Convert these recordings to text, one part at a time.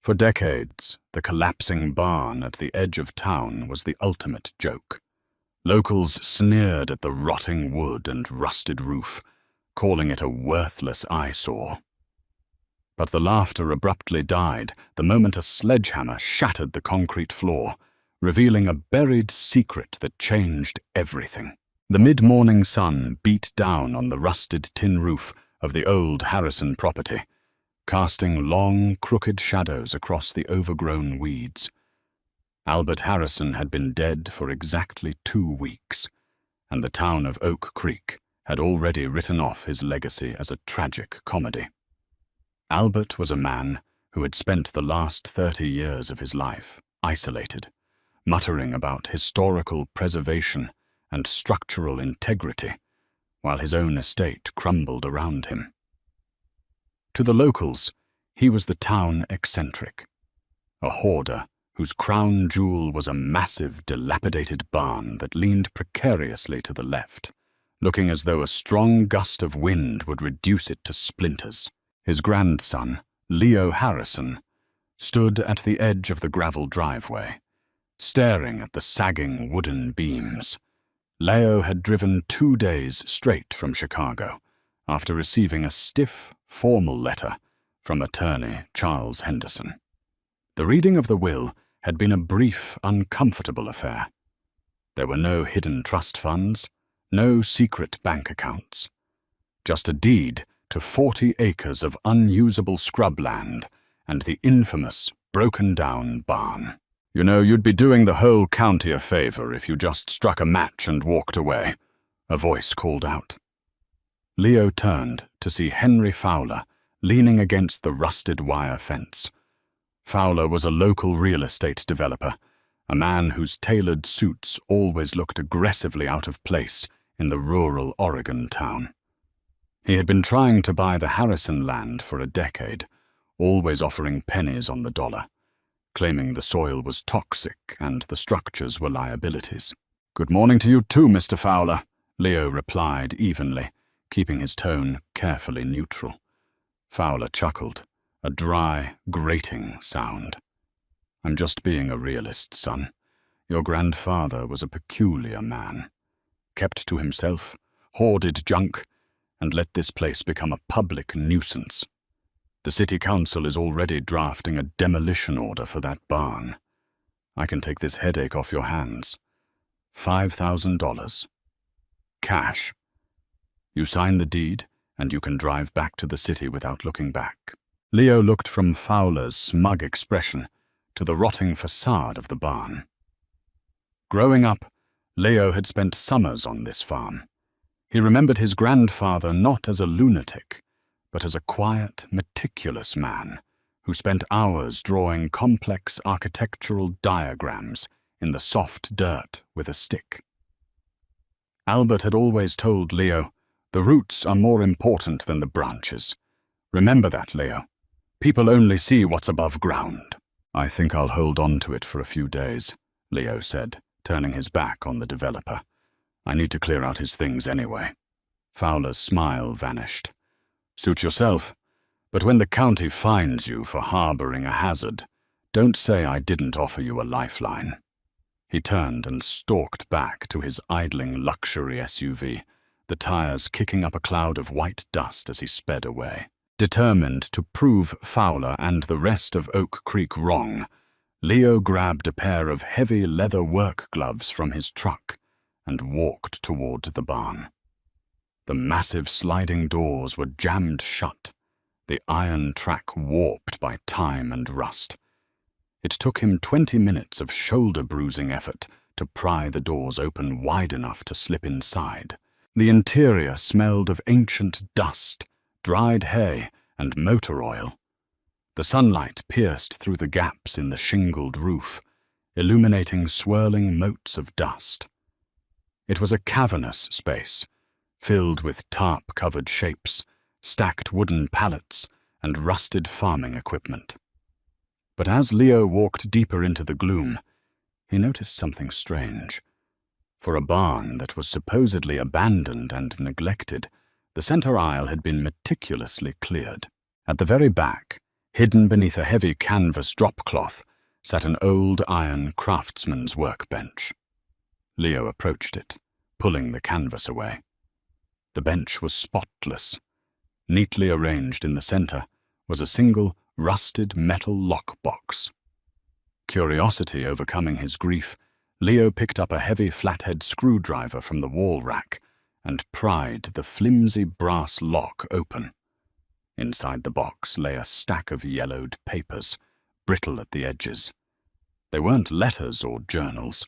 For decades, the collapsing barn at the edge of town was the ultimate joke. Locals sneered at the rotting wood and rusted roof, calling it a worthless eyesore. But the laughter abruptly died the moment a sledgehammer shattered the concrete floor, revealing a buried secret that changed everything. The mid-morning sun beat down on the rusted tin roof of the old Harrison property, casting long, crooked shadows across the overgrown weeds. Albert Harrison had been dead for exactly 2 weeks, and the town of Oak Creek had already written off his legacy as a tragic comedy. Albert was a man who had spent the last 30 years of his life isolated, muttering about historical preservation and structural integrity, while his own estate crumbled around him. To the locals, he was the town eccentric, a hoarder whose crown jewel was a massive, dilapidated barn that leaned precariously to the left, looking as though a strong gust of wind would reduce it to splinters. His grandson, Leo Harrison, stood at the edge of the gravel driveway, staring at the sagging wooden beams. Leo had driven 2 days straight from Chicago after receiving a stiff, formal letter from attorney Charles Henderson. The reading of the will had been a brief, uncomfortable affair. There were no hidden trust funds, no secret bank accounts, just a deed to 40 acres of unusable scrubland and the infamous broken-down barn. "You know, you'd be doing the whole county a favor if you just struck a match and walked away," a voice called out. Leo turned to see Henry Fowler leaning against the rusted wire fence. Fowler was a local real estate developer, a man whose tailored suits always looked aggressively out of place in the rural Oregon town. He had been trying to buy the Harrison land for a decade, always offering pennies on the dollar, claiming the soil was toxic and the structures were liabilities. "Good morning to you too, Mr. Fowler," Leo replied evenly, keeping his tone carefully neutral. Fowler chuckled, a dry, grating sound. "I'm just being a realist, son. Your grandfather was a peculiar man. Kept to himself, hoarded junk, and let this place become a public nuisance. The city council is already drafting a demolition order for that barn. I can take this headache off your hands. $5,000. Cash. You sign the deed, and you can drive back to the city without looking back." Leo looked from Fowler's smug expression to the rotting facade of the barn. Growing up, Leo had spent summers on this farm. He remembered his grandfather not as a lunatic, but as a quiet, meticulous man who spent hours drawing complex architectural diagrams in the soft dirt with a stick. Albert had always told Leo, "The roots are more important than the branches. Remember that, Leo. People only see what's above ground." "I think I'll hold on to it for a few days," Leo said, turning his back on the developer. "I need to clear out his things anyway." Fowler's smile vanished. "Suit yourself, but when the county fines you for harboring a hazard, don't say I didn't offer you a lifeline." He turned and stalked back to his idling luxury SUV, the tires kicking up a cloud of white dust as he sped away. Determined to prove Fowler and the rest of Oak Creek wrong, Leo grabbed a pair of heavy leather work gloves from his truck and walked toward the barn. The massive sliding doors were jammed shut, the iron track warped by time and rust. It took him 20 minutes of shoulder-bruising effort to pry the doors open wide enough to slip inside. The interior smelled of ancient dust, dried hay, and motor oil. The sunlight pierced through the gaps in the shingled roof, illuminating swirling motes of dust. It was a cavernous space, filled with tarp-covered shapes, stacked wooden pallets, and rusted farming equipment. But as Leo walked deeper into the gloom, he noticed something strange. For a barn that was supposedly abandoned and neglected, the center aisle had been meticulously cleared. At the very back, Hidden beneath a heavy canvas drop-cloth sat an old iron craftsman's workbench. Leo approached it, pulling the canvas away. The bench was spotless. Neatly arranged in the center was a single rusted metal lockbox. Curiosity overcoming his grief, Leo picked up a heavy flathead screwdriver from the wall rack and pried the flimsy brass lock open. Inside the box lay a stack of yellowed papers, brittle at the edges. They weren't letters or journals.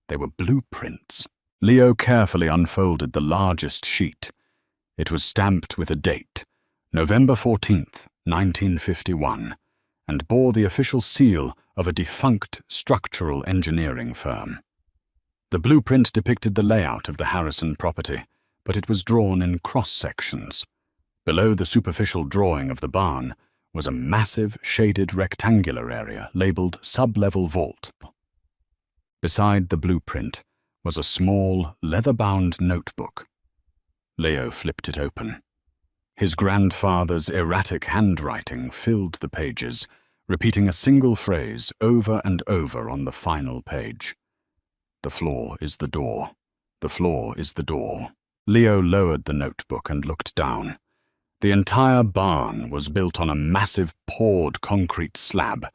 They were blueprints. Leo carefully unfolded the largest sheet. It was stamped with a date, November 14th, 1951, and bore the official seal of a defunct structural engineering firm. The blueprint depicted the layout of the Harrison property, but it was drawn in cross-sections. Below the superficial drawing of the barn was a massive, shaded rectangular area labeled sub-level vault. Beside the blueprint was a small, leather-bound notebook. Leo flipped it open. His grandfather's erratic handwriting filled the pages, repeating a single phrase over and over on the final page. "The floor is the door. The floor is the door." Leo lowered the notebook and looked down. The entire barn was built on a massive poured concrete slab,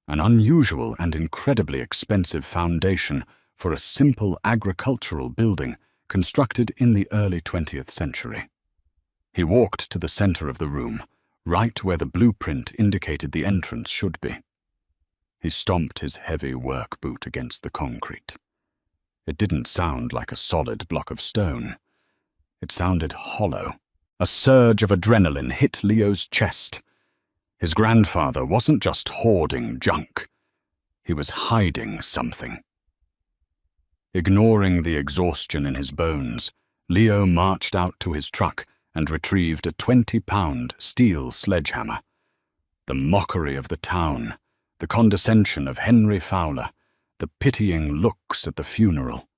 an unusual and incredibly expensive foundation for a simple agricultural building constructed in the early 20th century. He walked to the center of the room, right where the blueprint indicated the entrance should be. He stomped his heavy work boot against the concrete. It didn't sound like a solid block of stone. It sounded hollow. A surge of adrenaline hit Leo's chest. His grandfather wasn't just hoarding junk. He was hiding something. Ignoring the exhaustion in his bones, Leo marched out to his truck and retrieved a 20-pound steel sledgehammer. The mockery of the town, the condescension of Henry Fowler, the pitying looks at the funeral.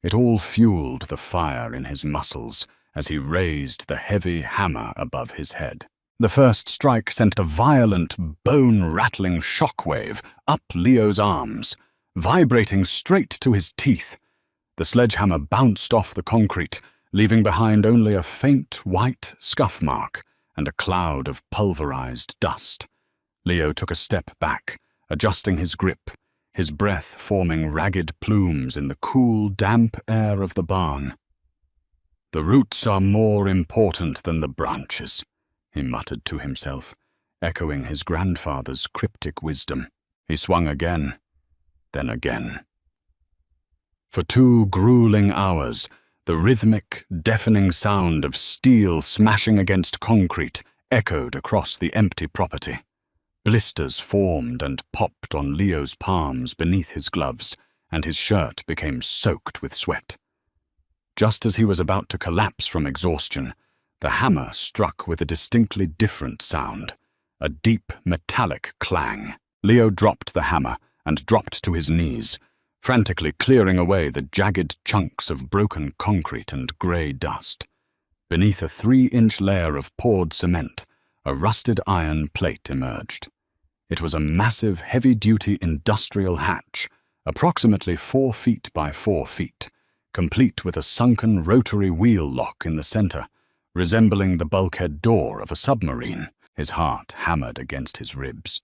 It all fueled the fire in his muscles as he raised the heavy hammer above his head. The first strike sent a violent, bone-rattling shockwave up Leo's arms, vibrating straight to his teeth. The sledgehammer bounced off the concrete, leaving behind only a faint white scuff mark and a cloud of pulverized dust. Leo took a step back, adjusting his grip, his breath forming ragged plumes in the cool, damp air of the barn. "The roots are more important than the branches," he muttered to himself, echoing his grandfather's cryptic wisdom. He swung again, then again. For 2 grueling hours, the rhythmic, deafening sound of steel smashing against concrete echoed across the empty property. Blisters formed and popped on Leo's palms beneath his gloves, and his shirt became soaked with sweat. Just as he was about to collapse from exhaustion, the hammer struck with a distinctly different sound, a deep, metallic clang. Leo dropped the hammer and dropped to his knees, frantically clearing away the jagged chunks of broken concrete and grey dust. Beneath a 3-inch layer of poured cement, a rusted iron plate emerged. It was a massive, heavy-duty industrial hatch, approximately 4 feet by 4 feet, complete with a sunken rotary wheel lock in the center, resembling the bulkhead door of a submarine. His heart hammered against his ribs.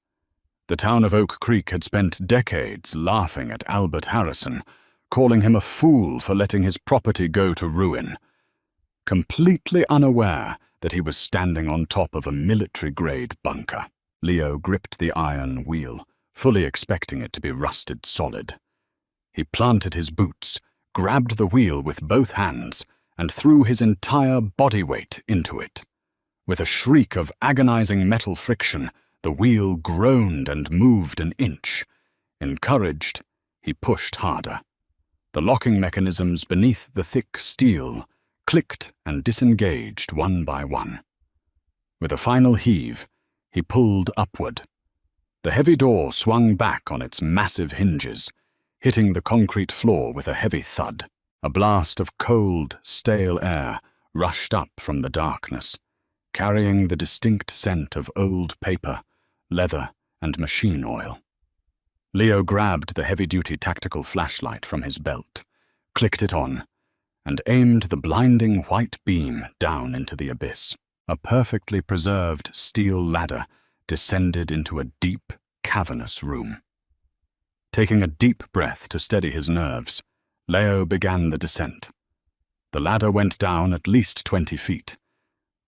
The town of Oak Creek had spent decades laughing at Albert Harrison, calling him a fool for letting his property go to ruin. Completely unaware that he was standing on top of a military-grade bunker, Leo gripped the iron wheel, fully expecting it to be rusted solid. He planted his boots, grabbed the wheel with both hands, and threw his entire body weight into it. With a shriek of agonizing metal friction, the wheel groaned and moved an inch. Encouraged, he pushed harder. The locking mechanisms beneath the thick steel clicked and disengaged one by one. With a final heave, he pulled upward. The heavy door swung back on its massive hinges, hitting the concrete floor with a heavy thud. A blast of cold, stale air rushed up from the darkness, carrying the distinct scent of old paper, leather, and machine oil. Leo grabbed the heavy-duty tactical flashlight from his belt, clicked it on, and aimed the blinding white beam down into the abyss. A perfectly preserved steel ladder descended into a deep, cavernous room. Taking a deep breath to steady his nerves, Leo began the descent. The ladder went down at least 20 feet.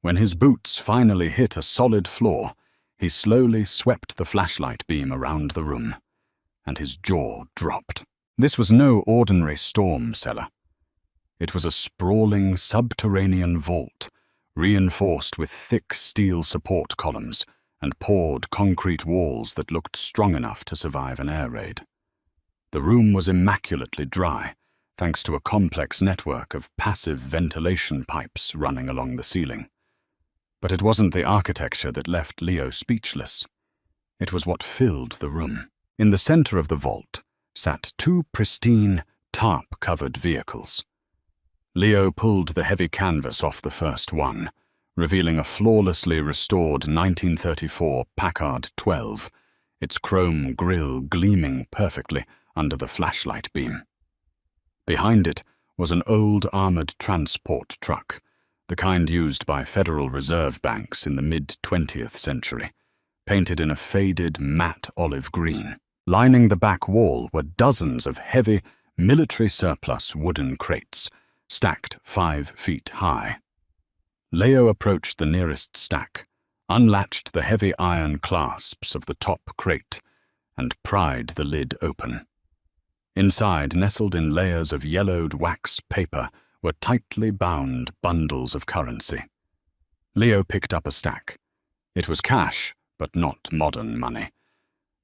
When his boots finally hit a solid floor, he slowly swept the flashlight beam around the room, and his jaw dropped. This was no ordinary storm cellar. It was a sprawling subterranean vault, reinforced with thick steel support columns and poured concrete walls that looked strong enough to survive an air raid. The room was immaculately dry, thanks to a complex network of passive ventilation pipes running along the ceiling. But it wasn't the architecture that left Leo speechless. It was what filled the room. In the center of the vault sat two pristine, tarp-covered vehicles. Leo pulled the heavy canvas off the first one, revealing a flawlessly restored 1934 Packard 12, its chrome grille gleaming perfectly under the flashlight beam. Behind it was an old armored transport truck, the kind used by Federal Reserve banks in the mid-20th century, painted in a faded matte olive green. Lining the back wall were dozens of heavy, military surplus wooden crates, stacked 5 feet high. Leo approached the nearest stack, unlatched the heavy iron clasps of the top crate, and pried the lid open. Inside, nestled in layers of yellowed wax paper, were tightly bound bundles of currency. Leo picked up a stack. It was cash, but not modern money.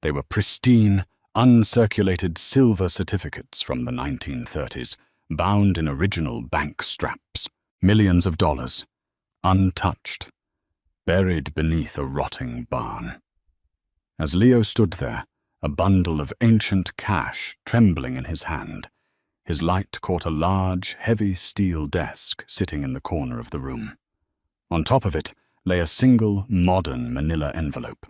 They were pristine, uncirculated silver certificates from the 1930s, bound in original bank straps. Millions of dollars, untouched, buried beneath a rotting barn. As Leo stood there, a bundle of ancient cash trembling in his hand, his light caught a large, heavy steel desk sitting in the corner of the room. On top of it lay a single, modern manila envelope.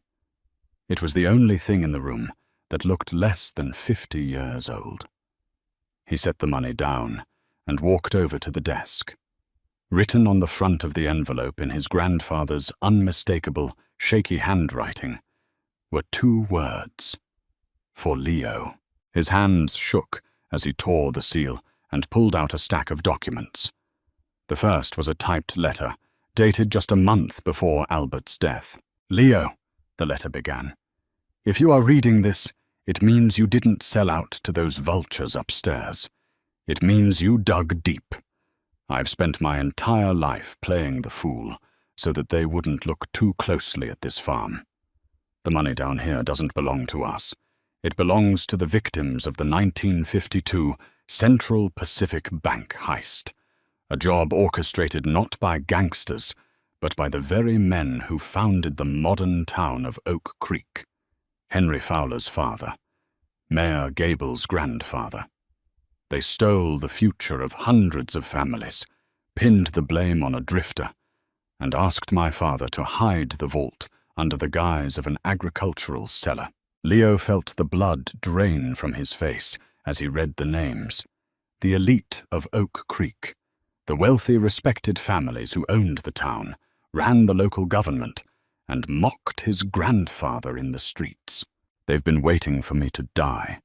It was the only thing in the room that looked less than 50 years old. He set the money down and walked over to the desk. Written on the front of the envelope in his grandfather's unmistakable, shaky handwriting were 2 words: for Leo. His hands shook as he tore the seal and pulled out a stack of documents. The first was a typed letter, dated just a month before Albert's death. "Leo," the letter began, "if you are reading this, it means you didn't sell out to those vultures upstairs. It means you dug deep. I've spent my entire life playing the fool so that they wouldn't look too closely at this farm. The money down here doesn't belong to us. It belongs to the victims of the 1952 Central Pacific Bank heist, a job orchestrated not by gangsters, but by the very men who founded the modern town of Oak Creek. Henry Fowler's father, Mayor Gable's grandfather. They stole the future of hundreds of families, pinned the blame on a drifter, and asked my father to hide the vault under the guise of an agricultural cellar." Leo felt the blood drain from his face as he read the names. The elite of Oak Creek, the wealthy, respected families who owned the town, ran the local government, and mocked his grandfather in the streets. "They've been waiting for me to die,"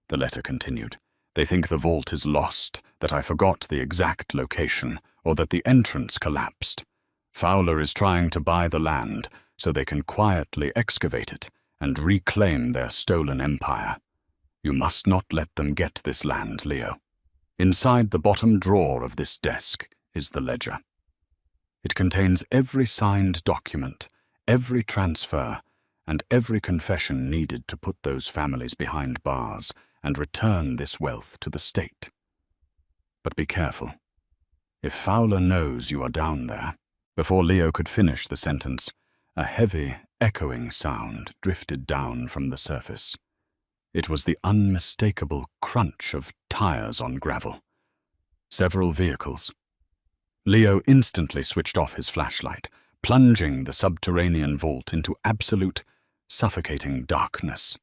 the letter continued. "They think the vault is lost, that I forgot the exact location, or that the entrance collapsed. Fowler is trying to buy the land so they can quietly excavate it and reclaim their stolen empire. You must not let them get this land, Leo. Inside the bottom drawer of this desk is the ledger. It contains every signed document, every transfer, and every confession needed to put those families behind bars and return this wealth to the state. But be careful. If Fowler knows you are down there..." Before Leo could finish the sentence, a heavy, echoing sound drifted down from the surface. It was the unmistakable crunch of tires on gravel. Several vehicles. Leo instantly switched off his flashlight, plunging the subterranean vault into absolute suffocating darkness.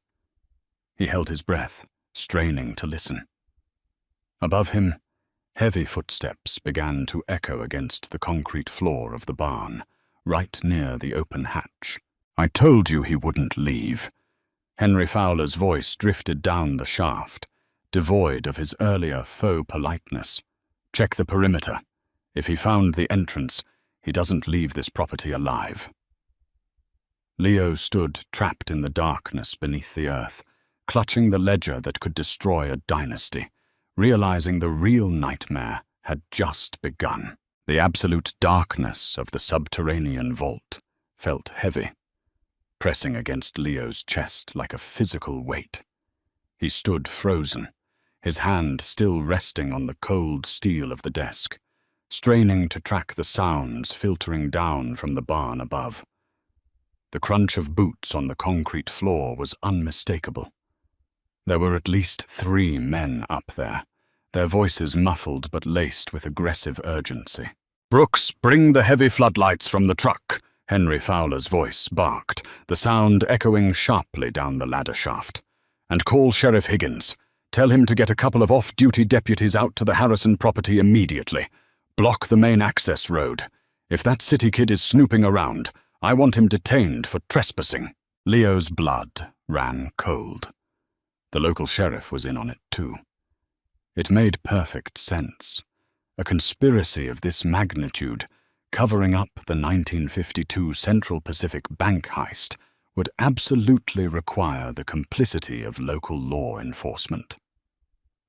He held his breath, straining to listen. Above him, heavy footsteps began to echo against the concrete floor of the barn, right near the open hatch. "I told you he wouldn't leave." Henry Fowler's voice drifted down the shaft, devoid of his earlier faux politeness. "Check the perimeter. If he found the entrance, he doesn't leave this property alive." Leo stood trapped in the darkness beneath the earth, clutching the ledger that could destroy a dynasty, realizing the real nightmare had just begun. The absolute darkness of the subterranean vault felt heavy, pressing against Leo's chest like a physical weight. He stood frozen, his hand still resting on the cold steel of the desk, straining to track the sounds filtering down from the barn above. The crunch of boots on the concrete floor was unmistakable. There were at least 3 men up there, their voices muffled but laced with aggressive urgency. "Brooks, bring the heavy floodlights from the truck," Henry Fowler's voice barked, the sound echoing sharply down the ladder shaft. "And call Sheriff Higgins. Tell him to get a couple of off-duty deputies out to the Harrison property immediately. Block the main access road. If that city kid is snooping around, I want him detained for trespassing." Leo's blood ran cold. The local sheriff was in on it too. It made perfect sense. A conspiracy of this magnitude, covering up the 1952 Central Pacific bank heist, would absolutely require the complicity of local law enforcement.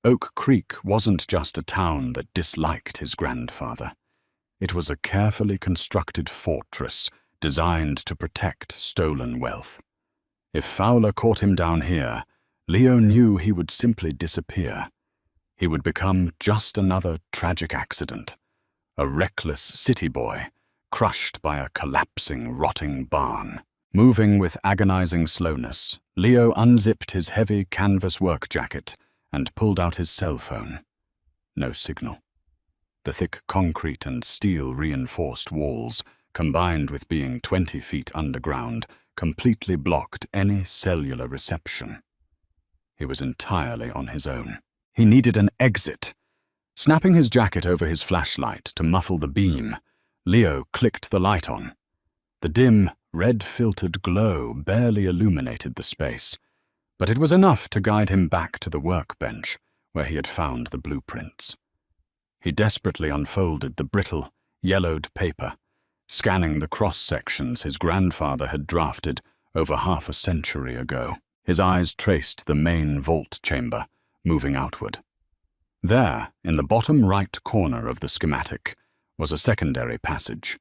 Oak Creek wasn't just a town that disliked his grandfather. It was a carefully constructed fortress designed to protect stolen wealth. If Fowler caught him down here, Leo knew he would simply disappear. He would become just another tragic accident, a reckless city boy crushed by a collapsing, rotting barn. Moving with agonizing slowness, Leo unzipped his heavy canvas work jacket and pulled out his cell phone. No signal. The thick concrete and steel-reinforced walls, combined with being 20 feet underground, completely blocked any cellular reception. He was entirely on his own. He needed an exit. Snapping his jacket over his flashlight to muffle the beam, Leo clicked the light on. The dim, red-filtered glow barely illuminated the space, but it was enough to guide him back to the workbench where he had found the blueprints. He desperately unfolded the brittle, yellowed paper, scanning the cross-sections his grandfather had drafted over half a century ago. His eyes traced the main vault chamber, moving outward. There, in the bottom right corner of the schematic, was a secondary passage.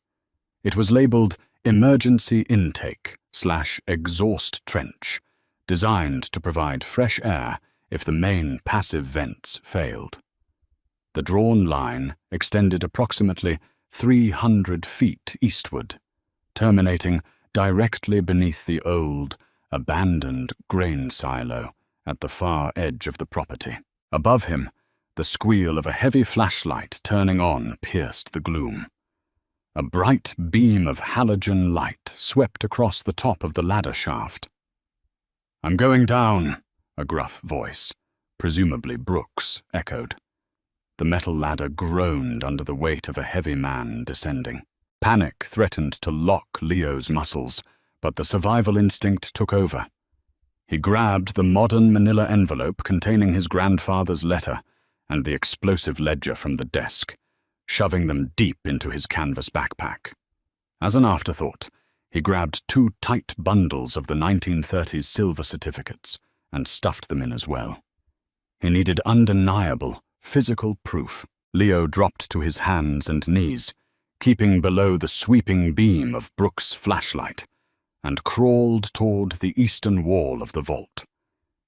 It was labeled Emergency Intake/Exhaust Trench, designed to provide fresh air if the main passive vents failed. The drawn line extended approximately 300 feet eastward, terminating directly beneath the old, abandoned grain silo at the far edge of the property. Above him, the squeal of a heavy flashlight turning on pierced the gloom. A bright beam of halogen light swept across the top of the ladder shaft. "I'm going down," a gruff voice, presumably Brooks, echoed. The metal ladder groaned under the weight of a heavy man descending. Panic threatened to lock Leo's muscles, but the survival instinct took over. He grabbed the modern manila envelope containing his grandfather's letter and the explosive ledger from the desk, shoving them deep into his canvas backpack. As an afterthought, he grabbed 2 tight bundles of the 1930s silver certificates and stuffed them in as well. He needed undeniable, physical proof. Leo dropped to his hands and knees, keeping below the sweeping beam of Brooks' flashlight, and crawled toward the eastern wall of the vault.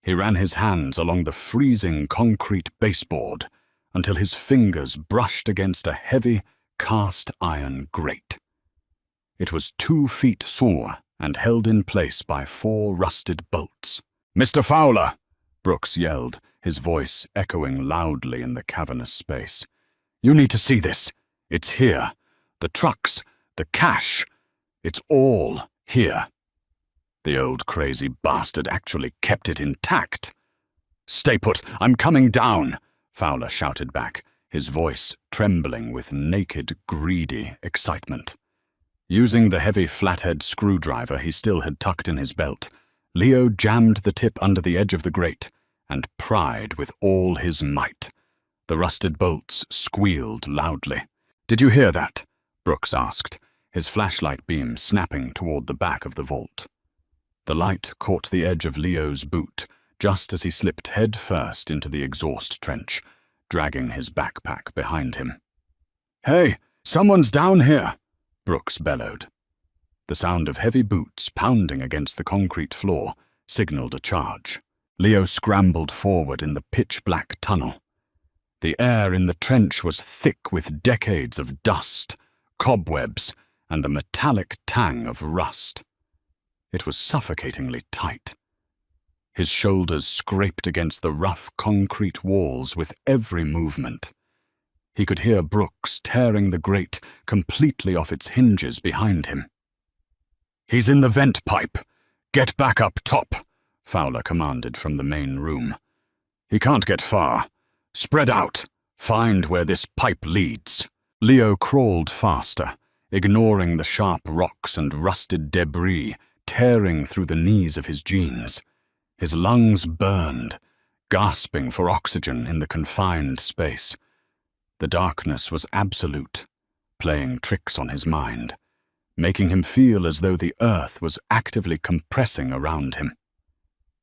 He ran his hands along the freezing concrete baseboard until his fingers brushed against a heavy cast-iron grate. It was 2 feet through and held in place by 4 rusted bolts. "Mr. Fowler!" Brooks yelled, his voice echoing loudly in the cavernous space. "You need to see this. It's here. The trucks, the cash. It's all here." The old crazy bastard actually kept it intact. "Stay put, I'm coming down," Fowler shouted back, his voice trembling with naked, greedy excitement. Using the heavy flathead screwdriver he still had tucked in his belt, Leo jammed the tip under the edge of the grate and pried with all his might. The rusted bolts squealed loudly. "Did you hear that?" Brooks asked, his flashlight beam snapping toward the back of the vault. The light caught the edge of Leo's boot just as he slipped head first into the exhaust trench, dragging his backpack behind him. "Hey, someone's down here!" Brooks bellowed. The sound of heavy boots pounding against the concrete floor signaled a charge. Leo scrambled forward in the pitch-black tunnel. The air in the trench was thick with decades of dust, cobwebs, and the metallic tang of rust. It was suffocatingly tight. His shoulders scraped against the rough concrete walls with every movement. He could hear Brooks tearing the grate completely off its hinges behind him. "He's in the vent pipe. Get back up top," Fowler commanded from the main room. "He can't get far. Spread out. Find where this pipe leads." Leo crawled faster, ignoring the sharp rocks and rusted debris tearing through the knees of his jeans. His lungs burned, gasping for oxygen in the confined space. The darkness was absolute, playing tricks on his mind, making him feel as though the earth was actively compressing around him.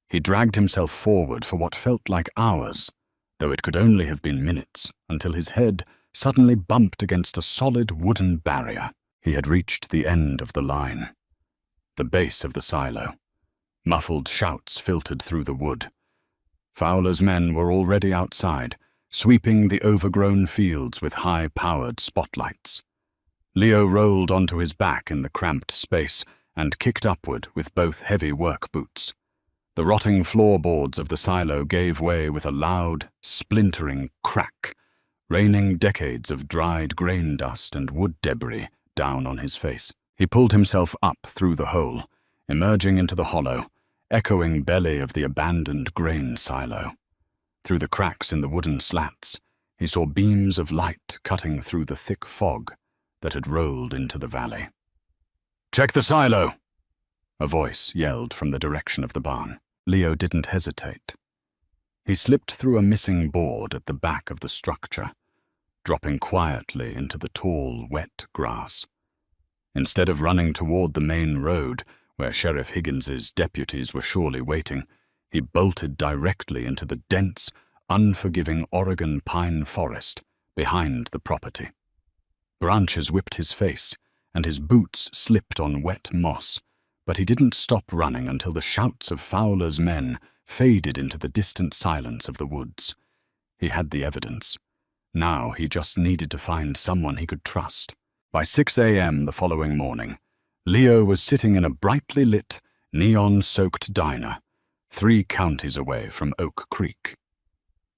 He dragged himself forward for what felt like hours, though it could only have been minutes, until his head suddenly bumped against a solid wooden barrier. He had reached the end of the line, the base of the silo. Muffled shouts filtered through the wood. Fowler's men were already outside, sweeping the overgrown fields with high-powered spotlights. Leo rolled onto his back in the cramped space and kicked upward with both heavy work boots. The rotting floorboards of the silo gave way with a loud, splintering crack, raining decades of dried grain dust and wood debris down on his face. He pulled himself up through the hole, emerging into the hollow, echoing belly of the abandoned grain silo. Through the cracks in the wooden slats, he saw beams of light cutting through the thick fog that had rolled into the valley. "Check the silo!" a voice yelled from the direction of the barn. Leo didn't hesitate. He slipped through a missing board at the back of the structure, dropping quietly into the tall, wet grass. Instead of running toward the main road, where Sheriff Higgins's deputies were surely waiting, he bolted directly into the dense, unforgiving Oregon pine forest behind the property. Branches whipped his face, and his boots slipped on wet moss, but he didn't stop running until the shouts of Fowler's men faded into the distant silence of the woods. He had the evidence. Now he just needed to find someone he could trust. By 6 a.m. the following morning, Leo was sitting in a brightly lit, neon-soaked diner, 3 counties away from Oak Creek.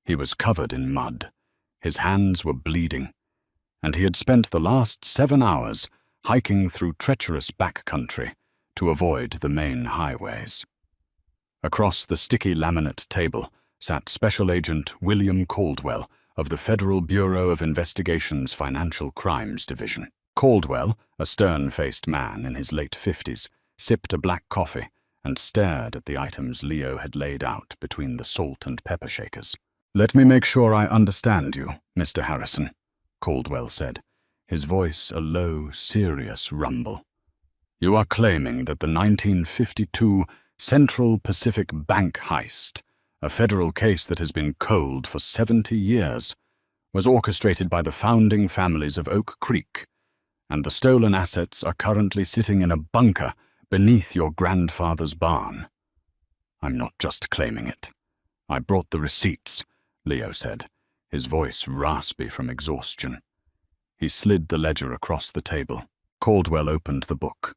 He was covered in mud, his hands were bleeding, and he had spent the last 7 hours hiking through treacherous backcountry to avoid the main highways. Across the sticky laminate table sat Special Agent William Caldwell of the Federal Bureau of Investigation's Financial Crimes Division. Caldwell, a stern-faced man in his late 50s, sipped a black coffee and stared at the items Leo had laid out between the salt and pepper shakers. "Let me make sure I understand you, Mr. Harrison," Caldwell said, his voice a low, serious rumble. "You are claiming that the 1952 Central Pacific Bank heist, a federal case that has been cold for 70 years, was orchestrated by the founding families of Oak Creek, and the stolen assets are currently sitting in a bunker beneath your grandfather's barn." "I'm not just claiming it. I brought the receipts," Leo said, his voice raspy from exhaustion. He slid the ledger across the table. Caldwell opened the book.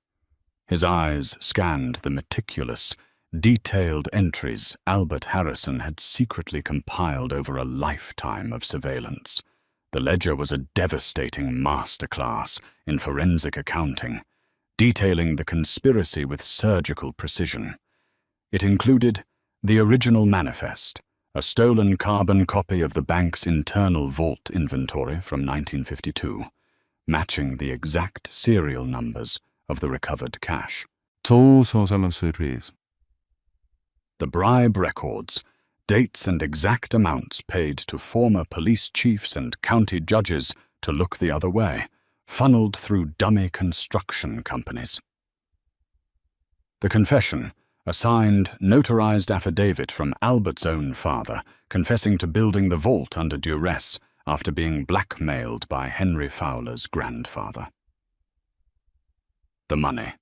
His eyes scanned the meticulous, detailed entries Albert Harrison had secretly compiled over a lifetime of surveillance. The ledger was a devastating masterclass in forensic accounting, detailing the conspiracy with surgical precision. It included the original manifest, a stolen carbon copy of the bank's internal vault inventory from 1952, matching the exact serial numbers of the recovered cash. The bribe records, dates and exact amounts paid to former police chiefs and county judges to look the other way, funneled through dummy construction companies. The confession, a signed, notarized affidavit from Albert's own father, confessing to building the vault under duress after being blackmailed by Henry Fowler's grandfather. The money.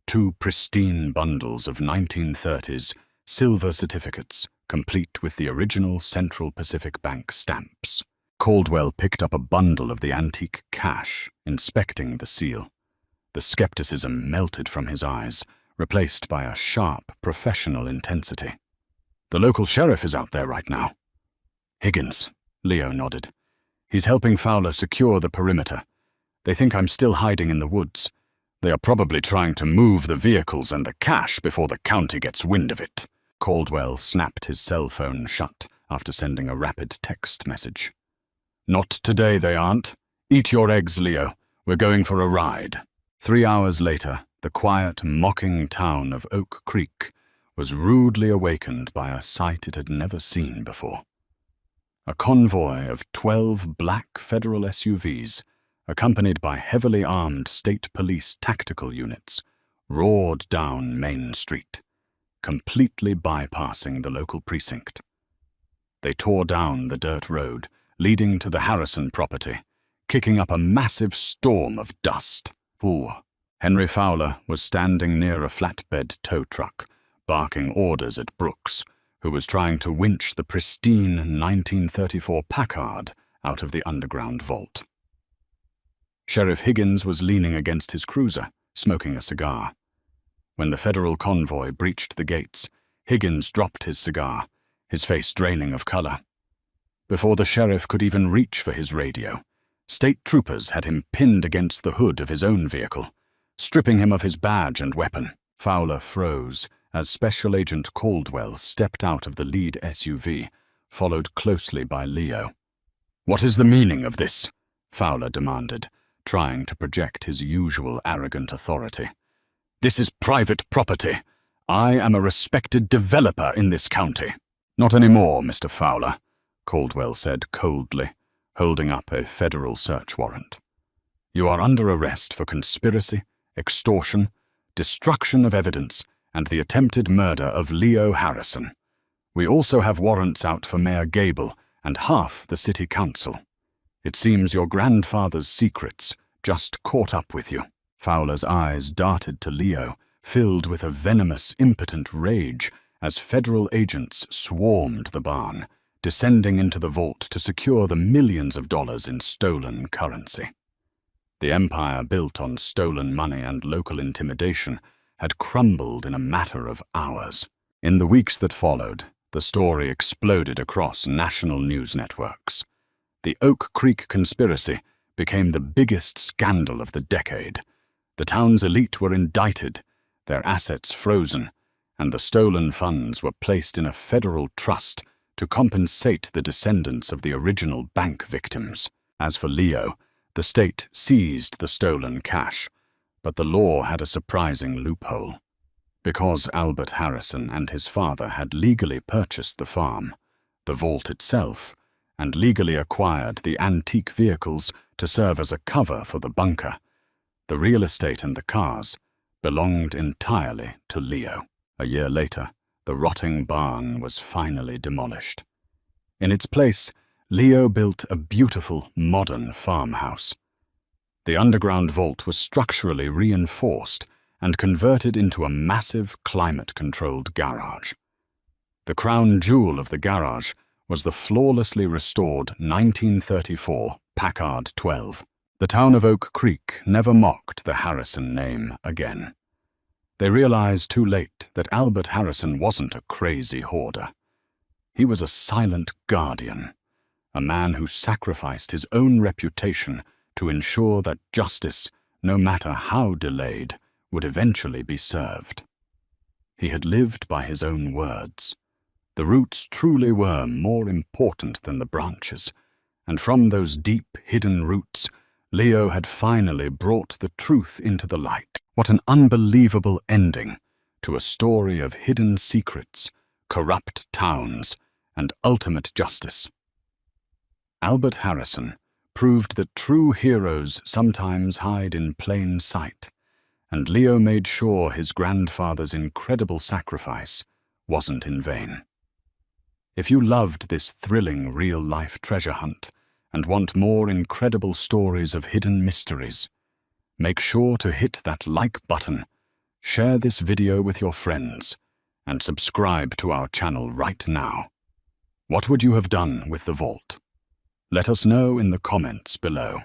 2 pristine bundles of 1930s silver certificates, complete with the original Central Pacific Bank stamps. Caldwell picked up a bundle of the antique cash, inspecting the seal. The skepticism melted from his eyes, replaced by a sharp, professional intensity. The local sheriff is out there right now. Higgins, Leo nodded. He's helping Fowler secure the perimeter. They think I'm still hiding in the woods. They are probably trying to move the vehicles and the cash before the county gets wind of it. Caldwell snapped his cell phone shut after sending a rapid text message. Not today, they aren't. Eat your eggs, Leo. We're going for a ride. 3 hours later, the quiet, mocking town of Oak Creek was rudely awakened by a sight it had never seen before. A convoy of 12 black federal SUVs, accompanied by heavily armed state police tactical units, roared down Main Street, completely bypassing the local precinct. They tore down the dirt road leading to the Harrison property, kicking up a massive storm of dust. Henry Fowler was standing near a flatbed tow truck, barking orders at Brooks, who was trying to winch the pristine 1934 Packard out of the underground vault. Sheriff Higgins was leaning against his cruiser, smoking a cigar. When the federal convoy breached the gates, Higgins dropped his cigar, his face draining of color. Before the sheriff could even reach for his radio, state troopers had him pinned against the hood of his own vehicle, stripping him of his badge and weapon. Fowler froze as Special Agent Caldwell stepped out of the lead SUV, followed closely by Leo. "What is the meaning of this?" Fowler demanded, trying to project his usual arrogant authority. "This is private property. I am a respected developer in this county." "Not anymore, Mr. Fowler," Caldwell said coldly, holding up a federal search warrant. "You are under arrest for conspiracy, extortion, destruction of evidence, and the attempted murder of Leo Harrison. We also have warrants out for Mayor Gable and half the city council. It seems your grandfather's secrets just caught up with you." Fowler's eyes darted to Leo, filled with a venomous, impotent rage as federal agents swarmed the barn, descending into the vault to secure the millions of dollars in stolen currency. The empire built on stolen money and local intimidation had crumbled in a matter of hours. In the weeks that followed, the story exploded across national news networks. The Oak Creek conspiracy became the biggest scandal of the decade. The town's elite were indicted, their assets frozen, and the stolen funds were placed in a federal trust to compensate the descendants of the original bank victims. As for Leo, the state seized the stolen cash, but the law had a surprising loophole. Because Albert Harrison and his father had legally purchased the farm, the vault itself, and legally acquired the antique vehicles to serve as a cover for the bunker, the real estate and the cars belonged entirely to Leo. A year later, the rotting barn was finally demolished. In its place, Leo built a beautiful, modern farmhouse. The underground vault was structurally reinforced and converted into a massive, climate-controlled garage. The crown jewel of the garage was the flawlessly restored 1934 Packard 12. The town of Oak Creek never mocked the Harrison name again. They realized too late that Albert Harrison wasn't a crazy hoarder. He was a silent guardian, a man who sacrificed his own reputation to ensure that justice no matter how delayed, would eventually be served. He had lived by his own words. The roots truly were more important than the branches, and from those deep, hidden roots, Leo had finally brought the truth into the light. What an unbelievable ending to a story of hidden secrets, corrupt towns, and ultimate justice. Albert Harrison proved that true heroes sometimes hide in plain sight, and Leo made sure his grandfather's incredible sacrifice wasn't in vain. If you loved this thrilling real-life treasure hunt and want more incredible stories of hidden mysteries, make sure to hit that like button, share this video with your friends, and subscribe to our channel right now. What would you have done with the vault? Let us know in the comments below.